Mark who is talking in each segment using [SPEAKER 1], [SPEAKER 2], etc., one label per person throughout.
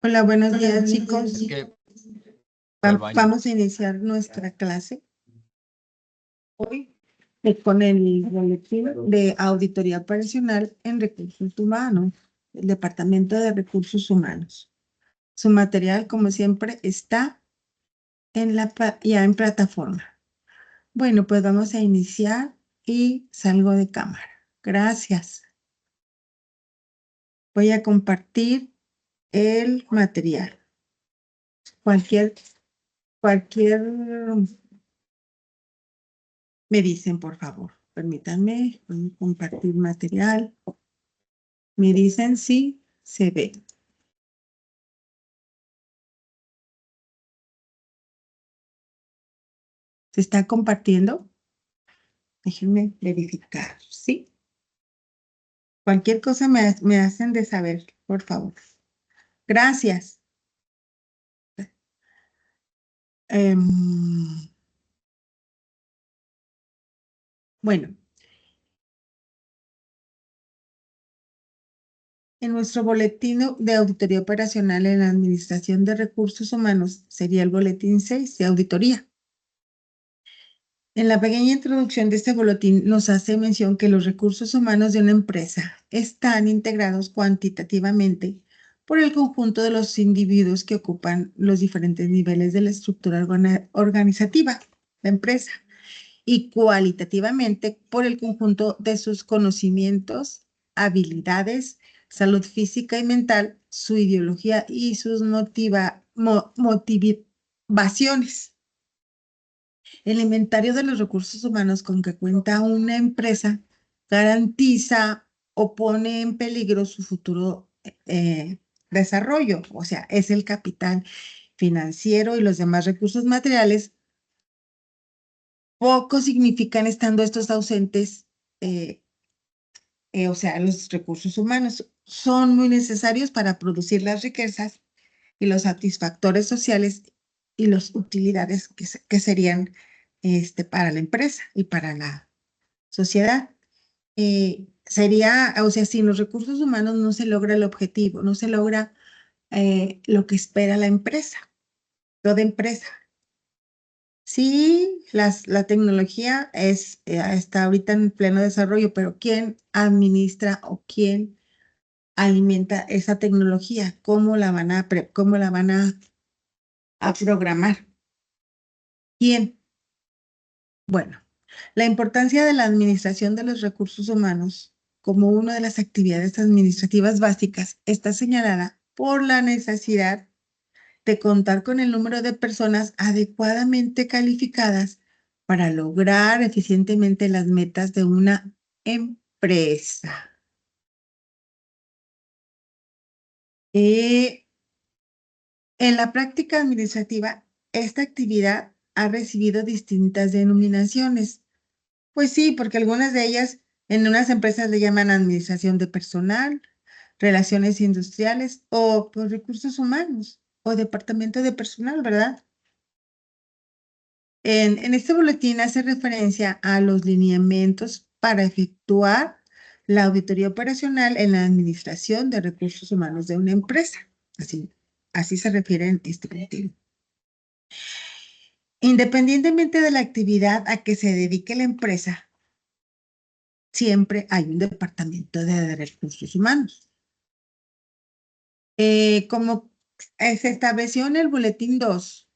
[SPEAKER 1] Hola, buenos días, chicos.
[SPEAKER 2] Que fue al baño.
[SPEAKER 1] Vamos a iniciar nuestra clase hoy con el boletín de auditoría operacional en recursos humanos, el Departamento de Recursos Humanos. Su material, como siempre, está ya en plataforma. Bueno, pues vamos a iniciar y salgo de cámara. Gracias. Voy a compartir el material. Cualquier me dicen, por favor, permítanme, voy a compartir material. Me dicen si se ve. ¿Se está compartiendo? Déjenme verificar, ¿sí? Cualquier cosa me hacen de saber, por favor. Gracias. Bueno. En nuestro boletín de auditoría operacional en la Administración de Recursos Humanos sería el boletín 6 de auditoría. En la pequeña introducción de este boletín nos hace mención que los recursos humanos de una empresa están integrados cuantitativamente por el conjunto de los individuos que ocupan los diferentes niveles de la estructura organizativa de la empresa y cualitativamente por el conjunto de sus conocimientos, habilidades, salud física y mental, su ideología y sus motivaciones. El inventario de los recursos humanos con que cuenta una empresa garantiza o pone en peligro su futuro desarrollo, o sea, es el capital financiero y los demás recursos materiales. Poco significan estando estos ausentes, o sea, los recursos humanos son muy necesarios para producir las riquezas y los satisfactores sociales y las utilidades que serían para la empresa y para la sociedad. O sea, sin los recursos humanos no se logra el objetivo, no se logra lo que espera la empresa, toda empresa. Sí, la tecnología está ahorita en pleno desarrollo, pero ¿quién administra o quién alimenta esa tecnología? ¿Cómo la van a programar? ¿Quién? Bueno, la importancia de la administración de los recursos humanos como una de las actividades administrativas básicas está señalada por la necesidad de contar con el número de personas adecuadamente calificadas para lograr eficientemente las metas de una empresa. En la práctica administrativa, esta actividad ha recibido distintas denominaciones. Pues sí, porque algunas de ellas en unas empresas le llaman administración de personal, relaciones industriales o pues, recursos humanos o departamento de personal, ¿verdad? En este boletín hace referencia a los lineamientos para efectuar la auditoría operacional en la administración de recursos humanos de una empresa. Así se refiere en este boletín. Independientemente de la actividad a que se dedique la empresa, siempre hay un departamento de recursos humanos. Como se estableció en el boletín 2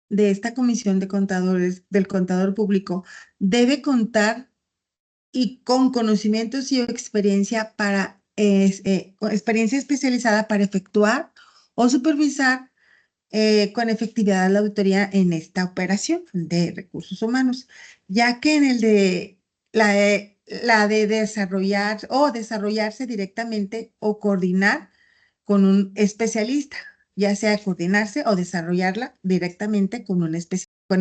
[SPEAKER 1] de esta comisión de contadores del contador público, debe contar y con conocimientos y experiencia experiencia especializada para efectuar o supervisar con efectividad la auditoría en esta operación de recursos humanos, ya que en el de la de desarrollar o desarrollarse directamente o coordinar con un especialista, ya sea coordinarse o desarrollarla directamente con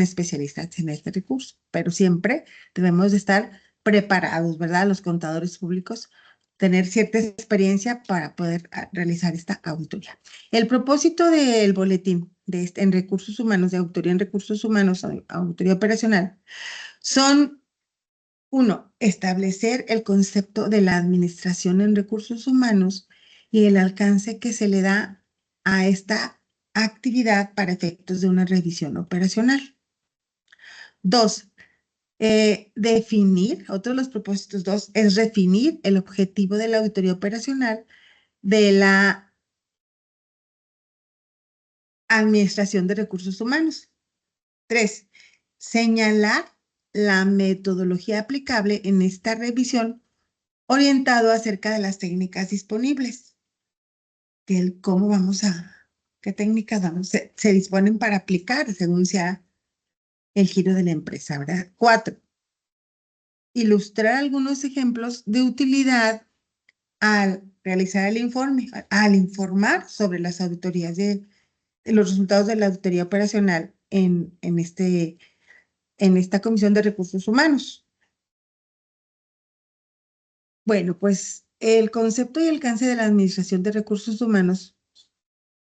[SPEAKER 1] especialistas en este recurso, pero siempre debemos de estar preparados, ¿verdad? Los contadores públicos, tener cierta experiencia para poder realizar esta auditoría. El propósito del boletín en recursos humanos, de auditoría en recursos humanos, auditoría operacional, son, uno, establecer el concepto de la administración en recursos humanos y el alcance que se le da a esta actividad para efectos de una revisión operacional. 2. Otro de los propósitos 2 es definir el objetivo de la auditoría operacional de la Administración de Recursos Humanos. 3. Señalar la metodología aplicable en esta revisión orientado acerca de las técnicas disponibles. ¿Qué técnicas se disponen para aplicar según sea el giro de la empresa, ¿verdad? 4. Ilustrar algunos ejemplos de utilidad al realizar el informe, al informar sobre las auditorías de los resultados de la auditoría operacional en esta Comisión de Recursos Humanos. Bueno, pues el concepto y alcance de la Administración de Recursos Humanos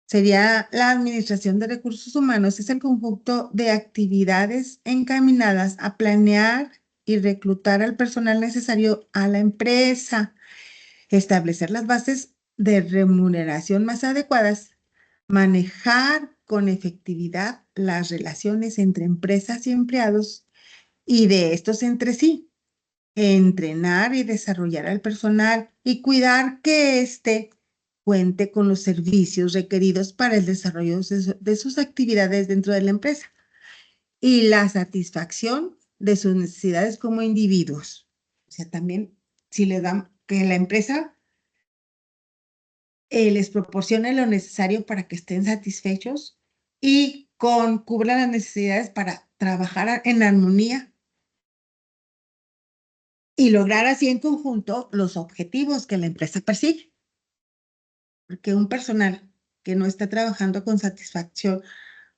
[SPEAKER 1] sería la Administración de Recursos Humanos es el conjunto de actividades encaminadas a planear y reclutar al personal necesario a la empresa, establecer las bases de remuneración más adecuadas, manejar con efectividad las relaciones entre empresas y empleados y de estos entre sí, entrenar y desarrollar al personal y cuidar que éste cuente con los servicios requeridos para el desarrollo de sus actividades dentro de la empresa y la satisfacción de sus necesidades como individuos. O sea, también si le dan que la empresa les proporcione lo necesario para que estén satisfechos y cubra las necesidades para trabajar en armonía y lograr así en conjunto los objetivos que la empresa persigue. Porque un personal que no está trabajando con satisfacción,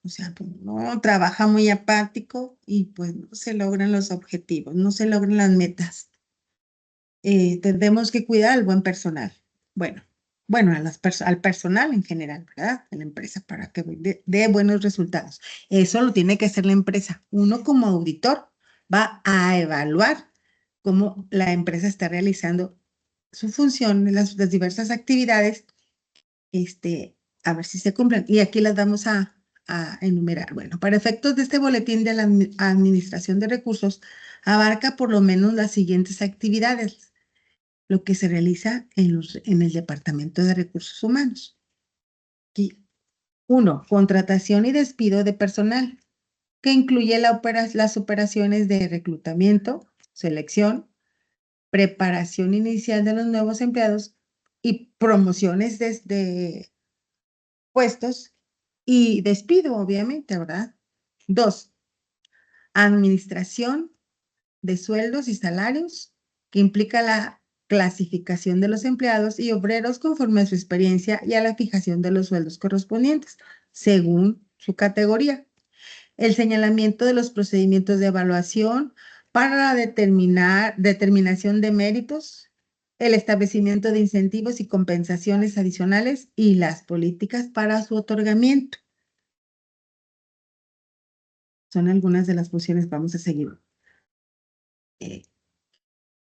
[SPEAKER 1] o sea, pues no trabaja muy apático y pues no se logran los objetivos, no se logran las metas. Tendremos que cuidar al buen personal. Bueno, al personal en general, ¿verdad? De la empresa para que dé buenos resultados. Eso lo tiene que hacer la empresa. Uno como auditor va a evaluar cómo la empresa está realizando su función, las diversas actividades, a ver si se cumplen. Y aquí las vamos a enumerar. Bueno, para efectos de este boletín de la Administración de Recursos, abarca por lo menos las siguientes actividades, lo que se realiza en el Departamento de Recursos Humanos. Aquí, 1. Contratación y despido de personal, que incluye las operaciones de reclutamiento, selección, preparación inicial de los nuevos empleados y promociones desde puestos y despido, obviamente, ¿verdad? 2. Administración de sueldos y salarios, que implica la clasificación de los empleados y obreros conforme a su experiencia y a la fijación de los sueldos correspondientes, según su categoría. El señalamiento de los procedimientos de evaluación para la determinación de méritos, el establecimiento de incentivos y compensaciones adicionales y las políticas para su otorgamiento. Son algunas de las funciones. Vamos a seguir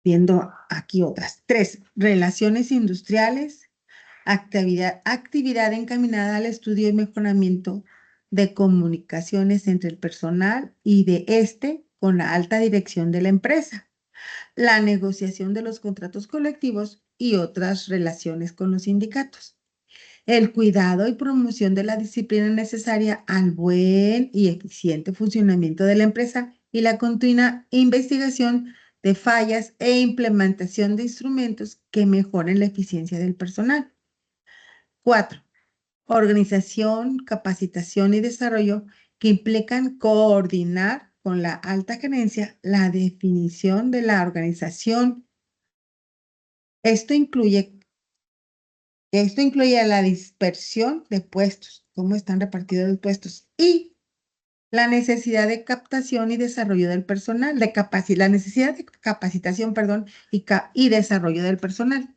[SPEAKER 1] viendo aquí otras. 3. Relaciones industriales, actividad encaminada al estudio y mejoramiento de comunicaciones entre el personal y de con la alta dirección de la empresa, la negociación de los contratos colectivos y otras relaciones con los sindicatos. El cuidado y promoción de la disciplina necesaria al buen y eficiente funcionamiento de la empresa y la continua investigación de fallas e implementación de instrumentos que mejoren la eficiencia del personal. 4. Organización, capacitación y desarrollo que implican coordinar con la alta gerencia la definición de la organización. Esto incluye la dispersión de puestos, cómo están repartidos los puestos, y la necesidad de captación y desarrollo del personal, la necesidad de capacitación, perdón, y desarrollo del personal.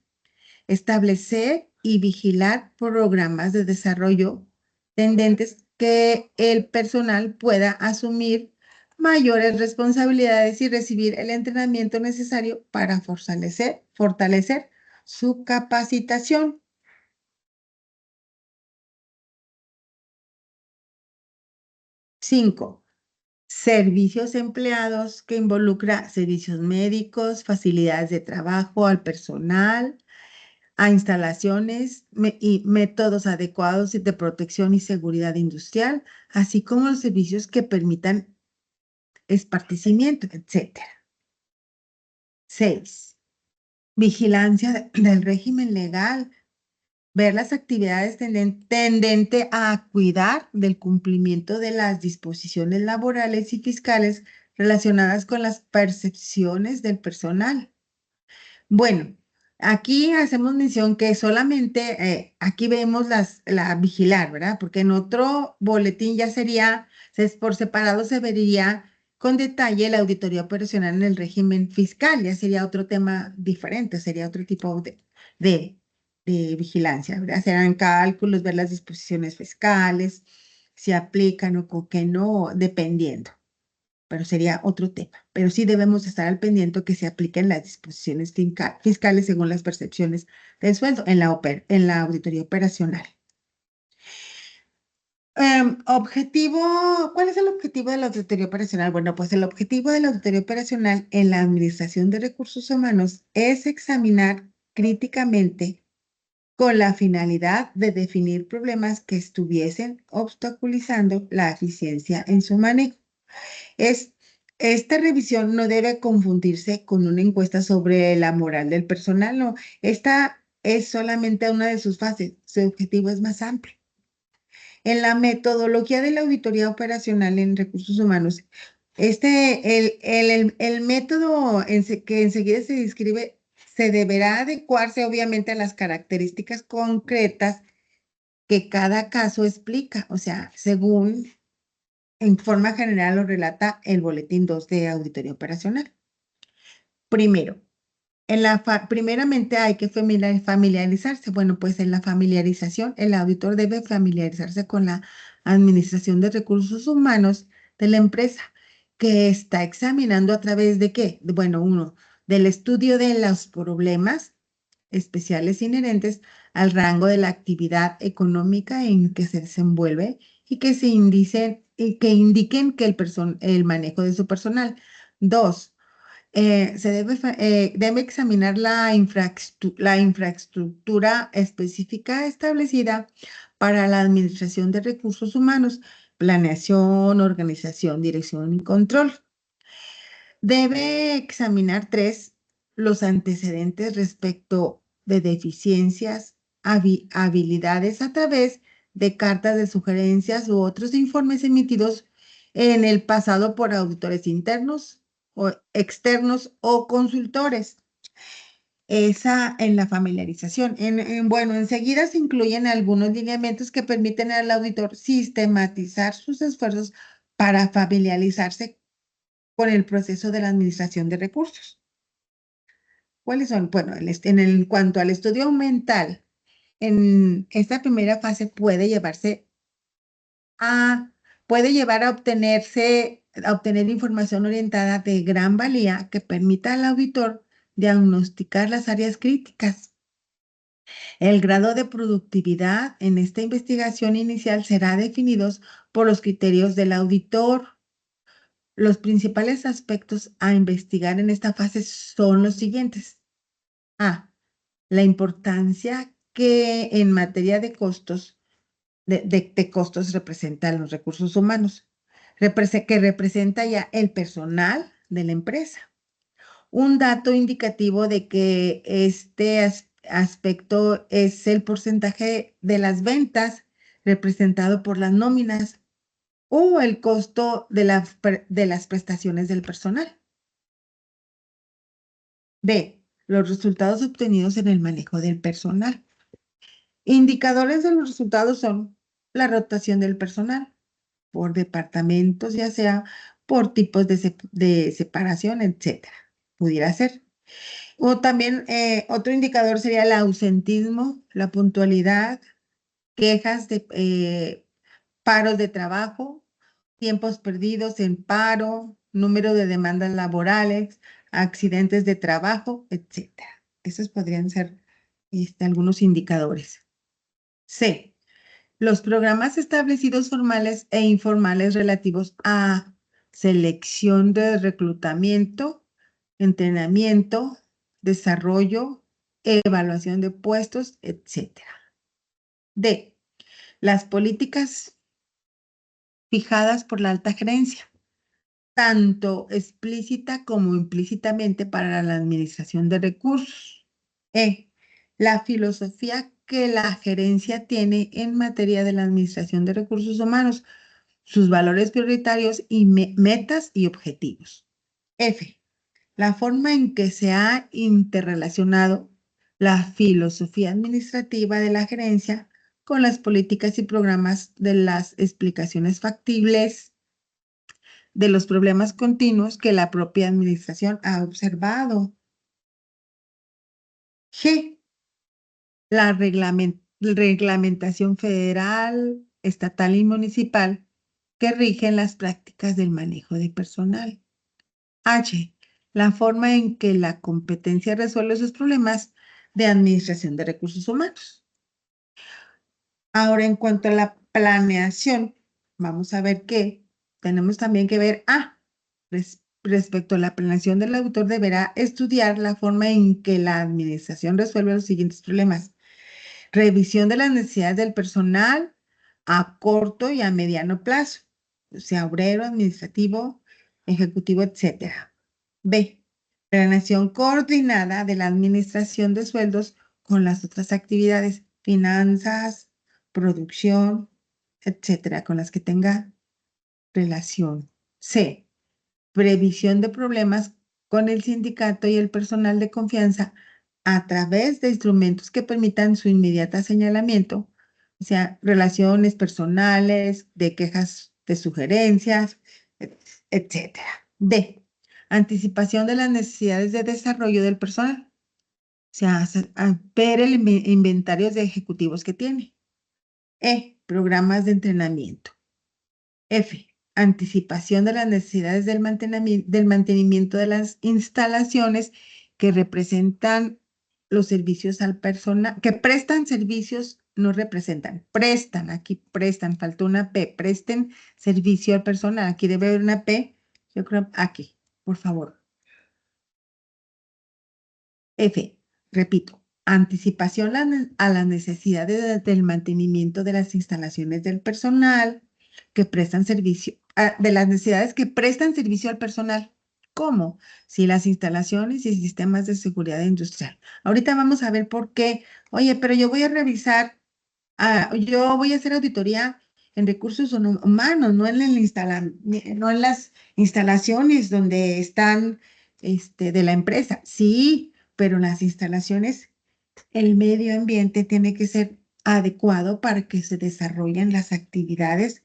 [SPEAKER 1] Establecer y vigilar programas de desarrollo tendentes que el personal pueda asumir mayores responsabilidades y recibir el entrenamiento necesario para fortalecer su capacitación. 5. Servicios empleados, que involucra servicios médicos, facilidades de trabajo al personal, a instalaciones y métodos adecuados de protección y seguridad industrial, así como los servicios que permitan esparcimiento, etc. 6. Vigilancia del régimen legal, ver las actividades tendente a cuidar del cumplimiento de las disposiciones laborales y fiscales relacionadas con las percepciones del personal. Bueno, aquí hacemos mención que solamente aquí vemos la vigilar, ¿verdad? Porque en otro boletín ya sería, por separado se vería con detalle la auditoría operacional en el régimen fiscal, ya sería otro tema diferente, sería otro tipo de, de vigilancia, ¿verdad? Serán cálculos, ver las disposiciones fiscales, si aplican o con qué no, dependiendo, pero sería otro tema. Pero sí debemos estar al pendiente que se apliquen las disposiciones fiscales según las percepciones del sueldo en la auditoría operacional. ¿Cuál es el objetivo de la auditoría operacional? Bueno, pues el objetivo de la auditoría operacional en la Administración de Recursos Humanos es examinar críticamente con la finalidad de definir problemas que estuviesen obstaculizando la eficiencia en su manejo. Esta revisión no debe confundirse con una encuesta sobre la moral del personal, no. Esta es solamente una de sus fases. Su objetivo es más amplio. En la metodología de la auditoría operacional en recursos humanos, el método que enseguida se describe se deberá adecuarse obviamente a las características concretas que cada caso explica, o sea, según en forma general lo relata el boletín 2 de auditoría operacional. Primero, primeramente hay que familiarizarse. Bueno, pues en la familiarización, el auditor debe familiarizarse con la administración de recursos humanos de la empresa, que está examinando a través de qué. Bueno, uno, del estudio de los problemas especiales inherentes al rango de la actividad económica en que se desenvuelve y que indiquen que el manejo de su personal. Dos, debe examinar la infraestructura específica establecida para la administración de recursos humanos, planeación, organización, dirección y control. Debe examinar 3, los antecedentes respecto de deficiencias, habilidades a través de cartas de sugerencias u otros informes emitidos en el pasado por auditores internos o externos o consultores. Esa en la familiarización. Bueno, enseguida se incluyen algunos lineamientos que permiten al auditor sistematizar sus esfuerzos para familiarizarse con el proceso de la administración de recursos. ¿Cuáles son? Bueno, en cuanto al estudio mental, en esta primera fase puede llevar a obtener información orientada de gran valía que permita al auditor diagnosticar las áreas críticas. El grado de productividad en esta investigación inicial será definido por los criterios del auditor. Los principales aspectos a investigar en esta fase son los siguientes. A. La importancia que en materia de costos, de costos representan los recursos humanos, que representa ya el personal de la empresa. Un dato indicativo de que este aspecto es el porcentaje de las ventas representado por las nóminas o el costo de las prestaciones del personal. B. Los resultados obtenidos en el manejo del personal. Indicadores de los resultados son la rotación del personal por departamentos, ya sea por tipos de separación, etcétera. Pudiera ser. O también otro indicador sería el ausentismo, la puntualidad, quejas de paros de trabajo, tiempos perdidos en paro, número de demandas laborales, accidentes de trabajo, etcétera. Esos podrían ser algunos indicadores. C. Los programas establecidos formales e informales relativos a selección de reclutamiento, entrenamiento, desarrollo, evaluación de puestos, etc. D. Las políticas fijadas por la alta gerencia, tanto explícita como implícitamente para la administración de recursos. E. La filosofía que la gerencia tiene en materia de la administración de recursos humanos, sus valores prioritarios y metas y objetivos. F. La forma en que se ha interrelacionado la filosofía administrativa de la gerencia con las políticas y programas de las explicaciones factibles de los problemas continuos que la propia administración ha observado. G. La reglamentación federal, estatal y municipal que rigen las prácticas del manejo de personal. H. La forma en que la competencia resuelve sus problemas de administración de recursos humanos. Ahora, en cuanto a la planeación, vamos a ver que tenemos también que ver respecto a la planeación del autor deberá estudiar la forma en que la administración resuelve los siguientes problemas. Revisión de las necesidades del personal a corto y a mediano plazo, o sea, obrero, administrativo, ejecutivo, etc. B. Planeación coordinada de la administración de sueldos con las otras actividades, finanzas, producción, etcétera, con las que tenga relación. C. Previsión de problemas con el sindicato y el personal de confianza a través de instrumentos que permitan su inmediata señalamiento, o sea, relaciones personales, de quejas, de sugerencias, etcétera. D. Anticipación de las necesidades de desarrollo del personal, o sea, ver el inventario de ejecutivos que tiene. E. Programas de entrenamiento. F. Anticipación de las necesidades del mantenimiento de las instalaciones que representan los servicios al personal, que prestan servicios, no representan, prestan, aquí prestan, faltó una P, presten servicio al personal, aquí debe haber una P, yo creo, aquí, por favor. F, repito, anticipación a las necesidades del mantenimiento de las instalaciones del personal que prestan servicio, de las necesidades que prestan servicio al personal. ¿Cómo? Si las instalaciones y sistemas de seguridad industrial. Ahorita vamos a ver por qué. Oye, pero yo voy a revisar, yo voy a hacer auditoría en recursos humanos, no no en las instalaciones donde están de la empresa. Sí, pero las instalaciones, el medio ambiente tiene que ser adecuado para que se desarrollen las actividades,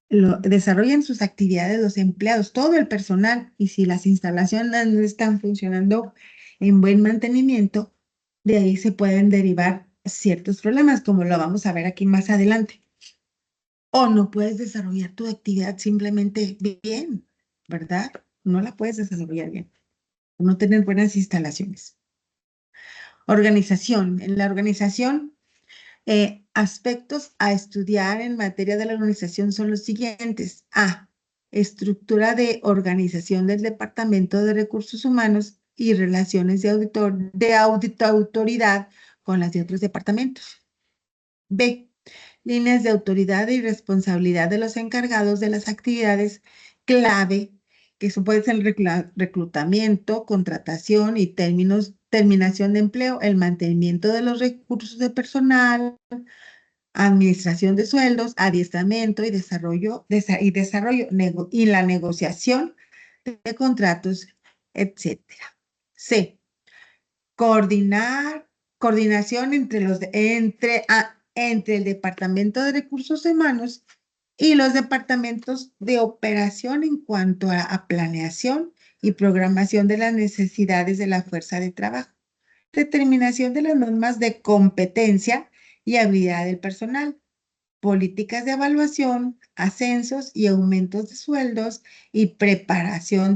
[SPEAKER 1] desarrollen sus actividades los empleados, todo el personal. Y si las instalaciones no están funcionando en buen mantenimiento, de ahí se pueden derivar ciertos problemas, como lo vamos a ver aquí más adelante. O no puedes desarrollar tu actividad simplemente bien, ¿verdad? No la puedes desarrollar bien, por no tener buenas instalaciones. Organización. En la organización, aspectos a estudiar en materia de la organización son los siguientes. A. Estructura de organización del Departamento de Recursos Humanos y relaciones de autoridad con las de otros departamentos. B. Líneas de autoridad y responsabilidad de los encargados de las actividades clave, que eso puede ser el reclutamiento, contratación y terminación de empleo, el mantenimiento de los recursos de personal, administración de sueldos, adiestramiento y desarrollo, y la negociación de contratos, etcétera. C. Coordinación entre el Departamento de Recursos Humanos y los departamentos de operación en cuanto a planeación y programación de las necesidades de la fuerza de trabajo. Determinación de las normas de competencia y habilidad del personal. Políticas de evaluación, ascensos y aumentos de sueldos y preparación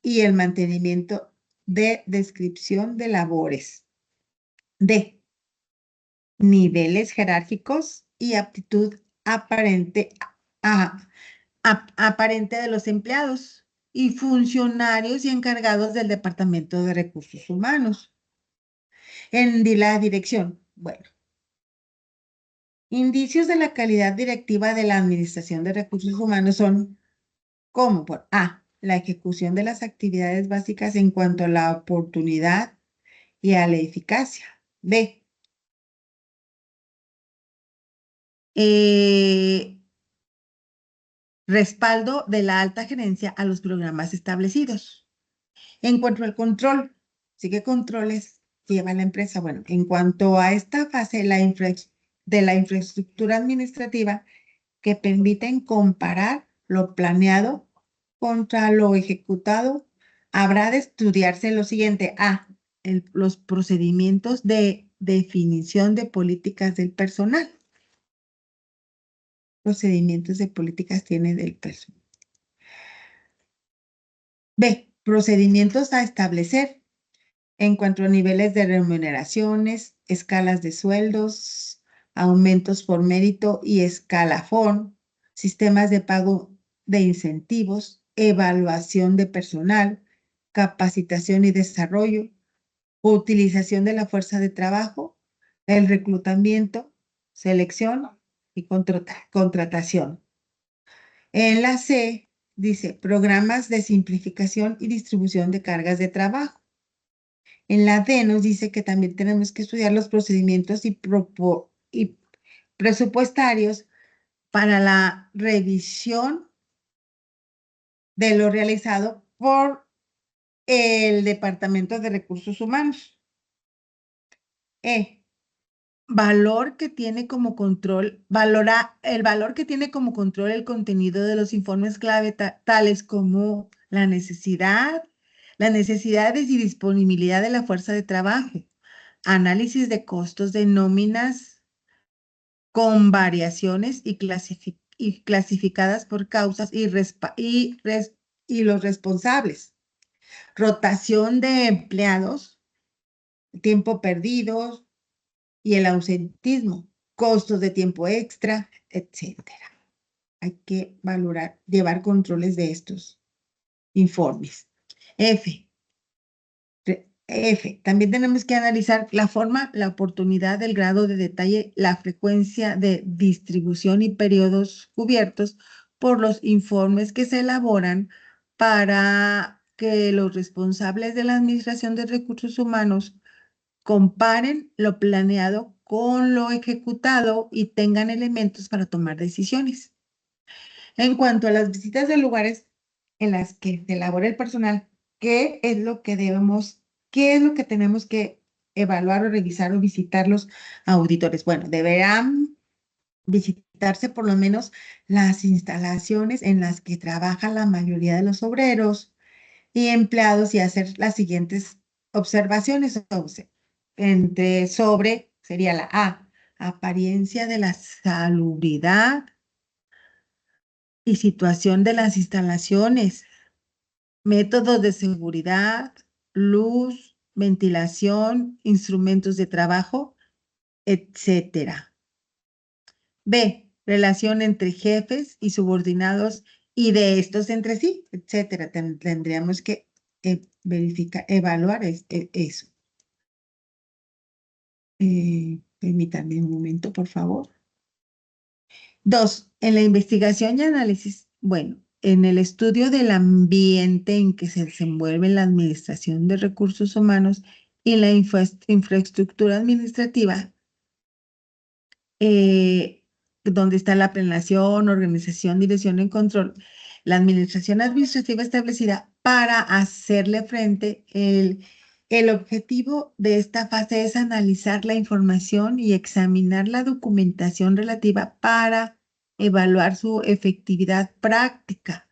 [SPEAKER 1] y el mantenimiento de descripción de labores. D. Niveles jerárquicos y aptitud aparente, aparente de los empleados y funcionarios y encargados del Departamento de Recursos Humanos. En la dirección, bueno, indicios de la calidad directiva de la Administración de Recursos Humanos son como por A, la ejecución de las actividades básicas en cuanto a la oportunidad y a la eficacia. B, respaldo de la alta gerencia a los programas establecidos. En cuanto al control, ¿sí qué controles lleva la empresa? Bueno, en cuanto a esta fase de la infraestructura administrativa que permiten comparar lo planeado contra lo ejecutado, habrá de estudiarse lo siguiente. A, los procedimientos de definición de políticas del personal. Procedimientos de políticas tiene del personal. B, procedimientos a establecer en cuanto a niveles de remuneraciones, escalas de sueldos, aumentos por mérito y escalafón, sistemas de pago de incentivos, evaluación de personal, capacitación y desarrollo, utilización de la fuerza de trabajo, el reclutamiento, selección y contratación. En la C dice programas de simplificación y distribución de cargas de trabajo. En la D nos dice que también tenemos que estudiar los procedimientos y presupuestarios para la revisión de lo realizado por el Departamento de Recursos Humanos. Valor que tiene como control, valora el valor que tiene como control el contenido de los informes clave, tales como las necesidades y disponibilidad de la fuerza de trabajo, análisis de costos de nóminas con variaciones y clasificadas por causas y los responsables, rotación de empleados, tiempo perdido y el ausentismo, costos de tiempo extra, etcétera. Hay que valorar, llevar controles de estos informes. También tenemos que analizar la forma, la oportunidad, el grado de detalle, la frecuencia de distribución y periodos cubiertos por los informes que se elaboran para que los responsables de la Administración de Recursos Humanos comparen lo planeado con lo ejecutado y tengan elementos para tomar decisiones. En cuanto a las visitas de lugares en las que se elabora el personal, ¿qué es lo que tenemos que evaluar o revisar o visitar los auditores? Bueno, deberán visitarse por lo menos las instalaciones en las que trabaja la mayoría de los obreros y empleados y hacer las siguientes observaciones sería la A, apariencia de la salubridad y situación de las instalaciones, métodos de seguridad, luz, ventilación, instrumentos de trabajo, etcétera. B, relación entre jefes y subordinados y de estos entre sí, etcétera. Tendríamos que evaluar eso. Permítanme un momento, por favor. 2, en la investigación y análisis, bueno, en el estudio del ambiente en que se desenvuelve la administración de recursos humanos y la infraestructura administrativa, donde está la planeación, organización, dirección y control, la administración administrativa establecida para hacerle frente, el objetivo de esta fase es analizar la información y examinar la documentación relativa para evaluar su efectividad práctica.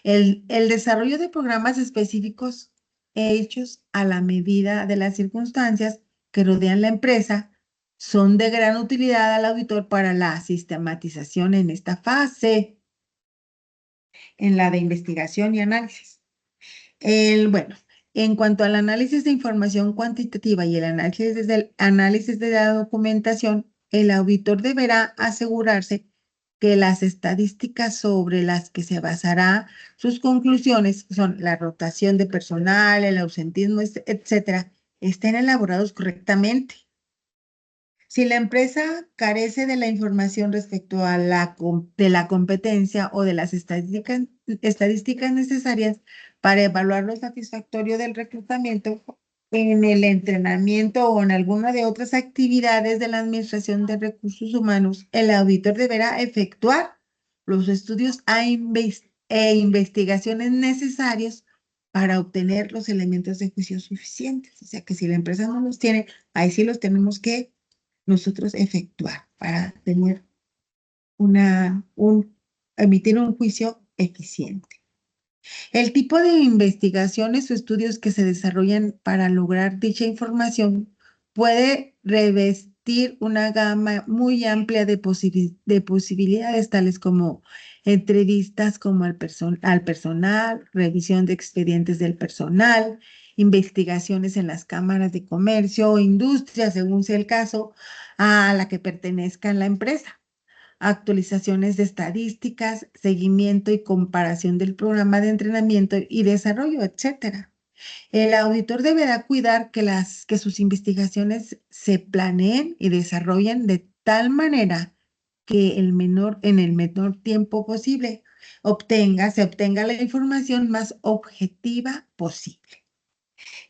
[SPEAKER 1] El desarrollo de programas específicos hechos a la medida de las circunstancias que rodean la empresa son de gran utilidad al auditor para la sistematización en esta fase, en la de investigación y análisis. Bueno, en cuanto al análisis de información cuantitativa y el análisis de la documentación, el auditor deberá asegurarse que las estadísticas sobre las que se basará sus conclusiones, que son la rotación de personal, el ausentismo, etcétera, estén elaborados correctamente. Si la empresa carece de la información respecto a de la competencia o de las estadísticas necesarias para evaluar lo satisfactorio del reclutamiento, en el entrenamiento o en alguna de otras actividades de la Administración de Recursos Humanos, el auditor deberá efectuar los estudios e investigaciones necesarios para obtener los elementos de juicio suficientes. O sea que si la empresa no los tiene, ahí sí los tenemos que nosotros efectuar para tener emitir un juicio eficiente. El tipo de investigaciones o estudios que se desarrollan para lograr dicha información puede revestir una gama muy amplia de posibilidades, tales como entrevistas como al personal, revisión de expedientes del personal, investigaciones en las cámaras de comercio o industria, según sea el caso, a la que pertenezca la empresa, actualizaciones de estadísticas, seguimiento y comparación del programa de entrenamiento y desarrollo, etcétera. El auditor deberá cuidar que sus investigaciones se planeen y desarrollen de tal manera que en el menor tiempo posible se obtenga la información más objetiva posible.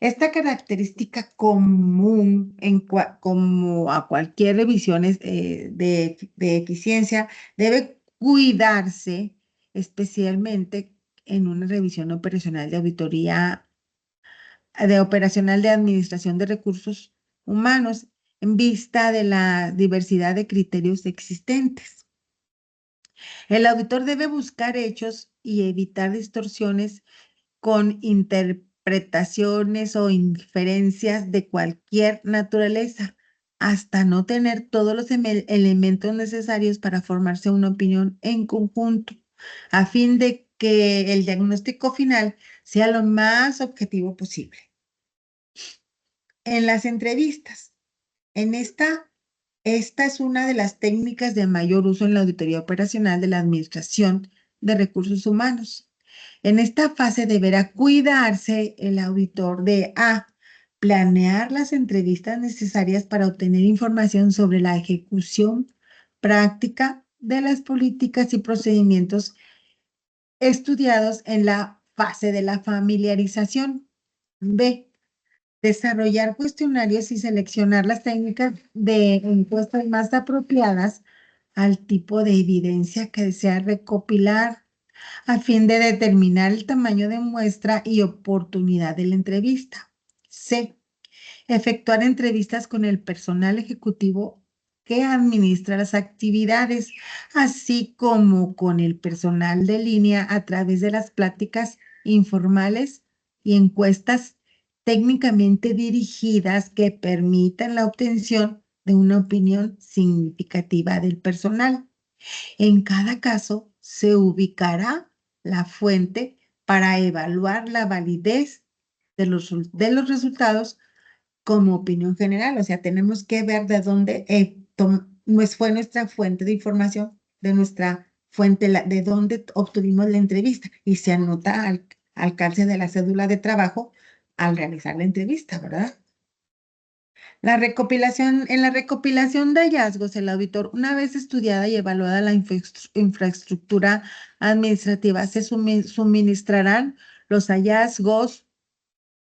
[SPEAKER 1] Esta característica común como a cualquier revisión de eficiencia debe cuidarse especialmente en una revisión operacional de auditoría, de operacional de administración de recursos humanos en vista de la diversidad de criterios existentes. El auditor debe buscar hechos y evitar distorsiones con interpretaciones o inferencias de cualquier naturaleza, hasta no tener todos los elementos necesarios para formarse una opinión en conjunto, a fin de que el diagnóstico final sea lo más objetivo posible. En las entrevistas, esta es una de las técnicas de mayor uso en la auditoría operacional de la Administración de Recursos Humanos. En esta fase deberá cuidarse el auditor de A, planear las entrevistas necesarias para obtener información sobre la ejecución práctica de las políticas y procedimientos estudiados en la fase de la familiarización. B, desarrollar cuestionarios y seleccionar las técnicas de encuestas más apropiadas al tipo de evidencia que desea recopilar, a fin de determinar el tamaño de muestra y oportunidad de la entrevista. C. Efectuar entrevistas con el personal ejecutivo que administra las actividades, así como con el personal de línea a través de las pláticas informales y encuestas técnicamente dirigidas que permitan la obtención de una opinión significativa del personal. En cada caso, se ubicará la fuente para evaluar la validez de los resultados como opinión general. O sea, tenemos que ver de dónde fue nuestra fuente de información, de nuestra fuente, de dónde obtuvimos la entrevista. Y se anota al calce de la cédula de trabajo al realizar la entrevista, ¿verdad? En la recopilación de hallazgos, el auditor, una vez estudiada y evaluada la infraestructura administrativa, suministrarán los hallazgos,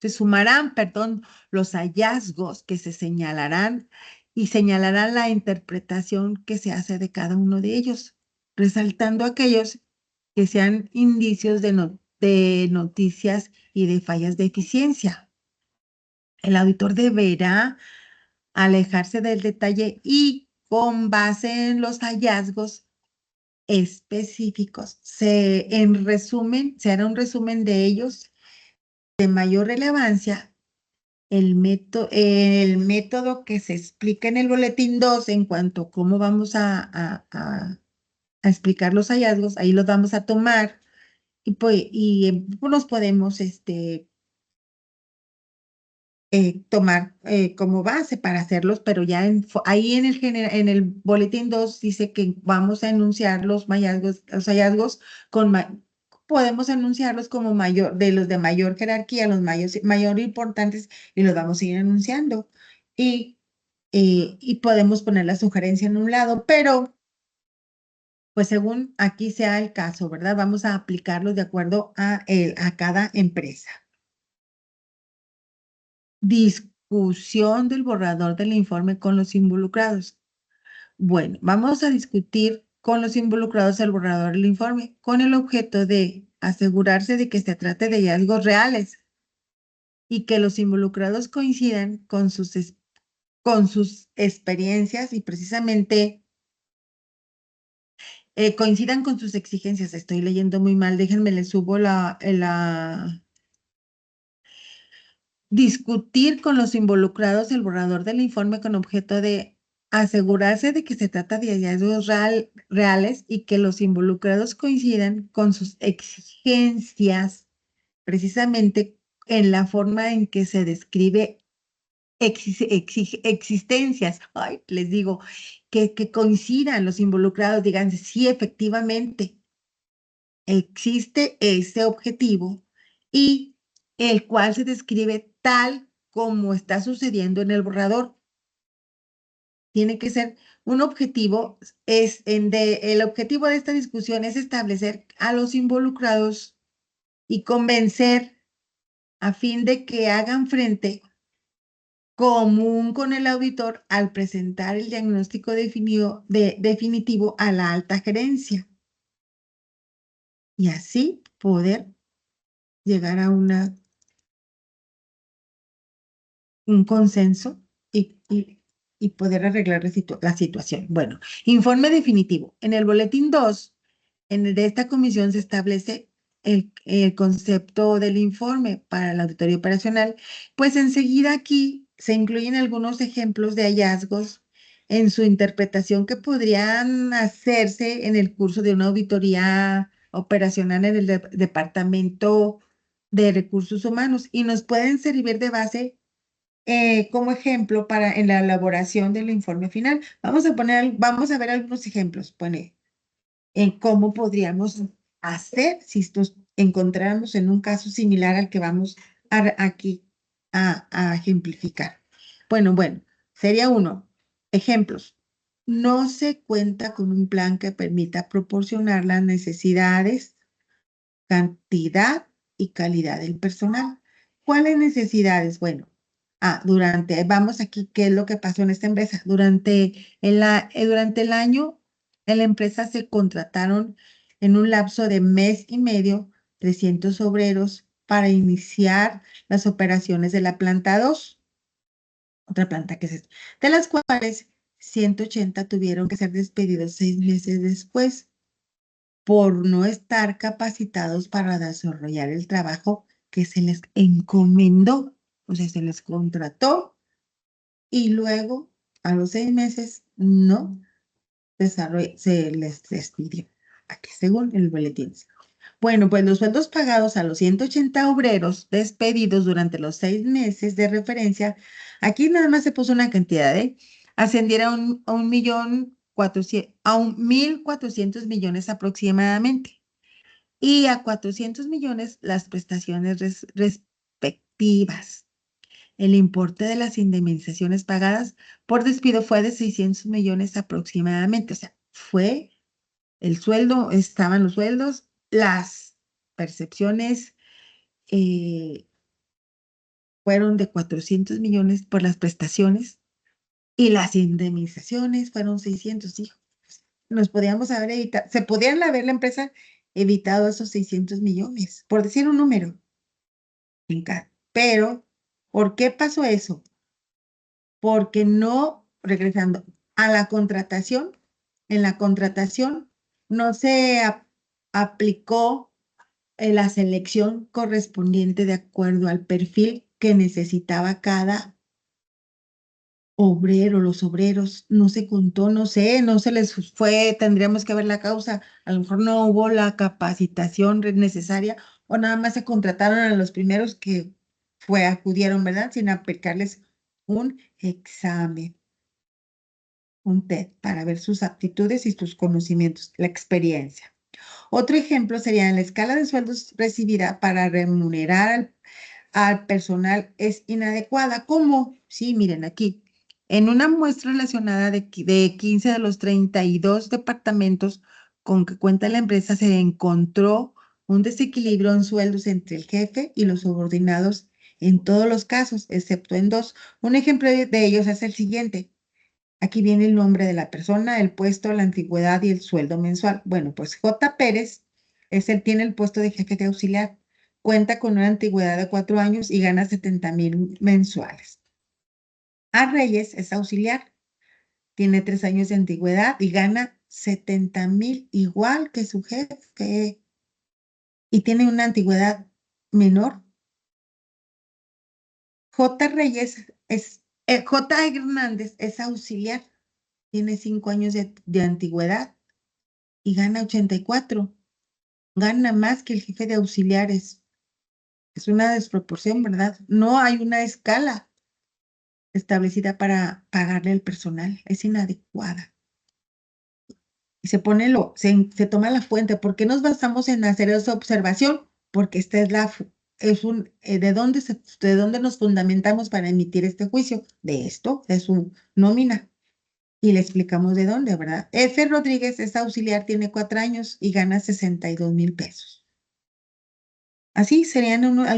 [SPEAKER 1] se sumarán, perdón, los hallazgos que se señalarán y señalarán la interpretación que se hace de cada uno de ellos, resaltando aquellos que sean indicios de noticias y de fallas de eficiencia. El auditor deberá alejarse del detalle y con base en los hallazgos específicos, se hará un resumen de ellos de mayor relevancia. El método que se explica en el boletín 2 en cuanto a cómo vamos a explicar los hallazgos, ahí los vamos a tomar y nos podemos tomar como base para hacerlos, pero ya ahí en el boletín 2 dice que vamos a enunciar los hallazgos podemos anunciarlos como de los de mayor jerarquía, los mayor importantes, y los vamos a ir anunciando. Y podemos poner la sugerencia en un lado, pero pues según aquí sea el caso, ¿verdad? Vamos a aplicarlos de acuerdo a cada empresa. Discusión del borrador del informe con los involucrados. Bueno, vamos a discutir con los involucrados el borrador del informe con el objeto de asegurarse de que se trate de hallazgos reales y que los involucrados coincidan con sus experiencias y precisamente coincidan con sus exigencias. Estoy leyendo muy mal, déjenme, le subo discutir con los involucrados el borrador del informe con objeto de asegurarse de que se trata de hallazgos reales y que los involucrados coincidan con sus exigencias, precisamente en la forma en que se describe existencias. Ay, les digo, que coincidan los involucrados, digan, sí, efectivamente, existe ese objetivo y el cual se describe tal como está sucediendo en el borrador. Tiene que ser un objetivo, el objetivo de esta discusión es establecer a los involucrados y convencer a fin de que hagan frente común con el auditor al presentar el diagnóstico definitivo a la alta gerencia y así poder llegar a un consenso y poder arreglar la situación. Bueno, informe definitivo. En el boletín 2, de esta comisión se establece el concepto del informe para la auditoría operacional, pues enseguida aquí se incluyen algunos ejemplos de hallazgos en su interpretación que podrían hacerse en el curso de una auditoría operacional en el Departamento de Recursos Humanos y nos pueden servir de base como ejemplo en la elaboración del informe final. Vamos a ver algunos ejemplos, pone, en cómo podríamos hacer si nos encontráramos en un caso similar al que vamos aquí a ejemplificar. Bueno, sería uno. Ejemplos. No se cuenta con un plan que permita proporcionar las necesidades, cantidad y calidad del personal. ¿Cuáles necesidades? Bueno, vamos aquí, ¿qué es lo que pasó en esta empresa? Durante el año, en la empresa se contrataron en un lapso de mes y medio 300 obreros para iniciar las operaciones de la planta 2, otra planta que es esta, de las cuales 180 tuvieron que ser despedidos 6 meses después por no estar capacitados para desarrollar el trabajo que se les encomendó, o sea, se les contrató y luego a los 6 meses no se les despidió. Aquí según el boletín. Bueno, pues los sueldos pagados a los 180 obreros despedidos durante los 6 meses de referencia, aquí nada más se puso una cantidad, ascendiera a 1.400 millones aproximadamente. Y a 400 millones las prestaciones respectivas. El importe de las indemnizaciones pagadas por despido fue de 600 millones aproximadamente. O sea, fue el sueldo, estaban los sueldos, las percepciones fueron de 400 millones por las prestaciones y las indemnizaciones fueron 600, hijos. Nos podíamos haber evitado, se podían haber la empresa evitado esos 600 millones, por decir un número. Pero, ¿por qué pasó eso? Porque no, regresando a la contratación, en la contratación no se aplicó la selección correspondiente de acuerdo al perfil que necesitaba cada obrero, los obreros, no se contó, no sé, no se les fue, tendríamos que ver la causa, a lo mejor no hubo la capacitación necesaria o nada más se contrataron a los primeros que acudieron, ¿verdad? Sin aplicarles un examen, un TED, para ver sus aptitudes y sus conocimientos, la experiencia. Otro ejemplo sería en la escala de sueldos recibida para remunerar al personal es inadecuada. ¿Cómo? Sí, miren aquí. En una muestra relacionada de 15 de los 32 departamentos con que cuenta la empresa, se encontró un desequilibrio en sueldos entre el jefe y los subordinados en todos los casos, excepto en dos. Un ejemplo de ellos es el siguiente. Aquí viene el nombre de la persona, el puesto, la antigüedad y el sueldo mensual. Bueno, pues J. Pérez tiene el puesto de jefe de auxiliar. Cuenta con una antigüedad de 4 años y gana 70,000 mensuales. A. Reyes es auxiliar. Tiene 3 años de antigüedad y gana 70,000, igual que su jefe. Y tiene una antigüedad menor. J. Reyes J. Hernández es auxiliar. Tiene 5 años de antigüedad y gana 84. Gana más que el jefe de auxiliares. Es una desproporción, ¿verdad? No hay una escala establecida para pagarle al personal. Es inadecuada. Y se toma la fuente. ¿Por qué nos basamos en hacer esa observación? Porque esta es ¿de dónde nos fundamentamos para emitir este juicio? De esto, de su nómina. Y le explicamos de dónde, ¿verdad? F. Rodríguez es auxiliar, tiene 4 años y gana 62,000 pesos. Así serían algunos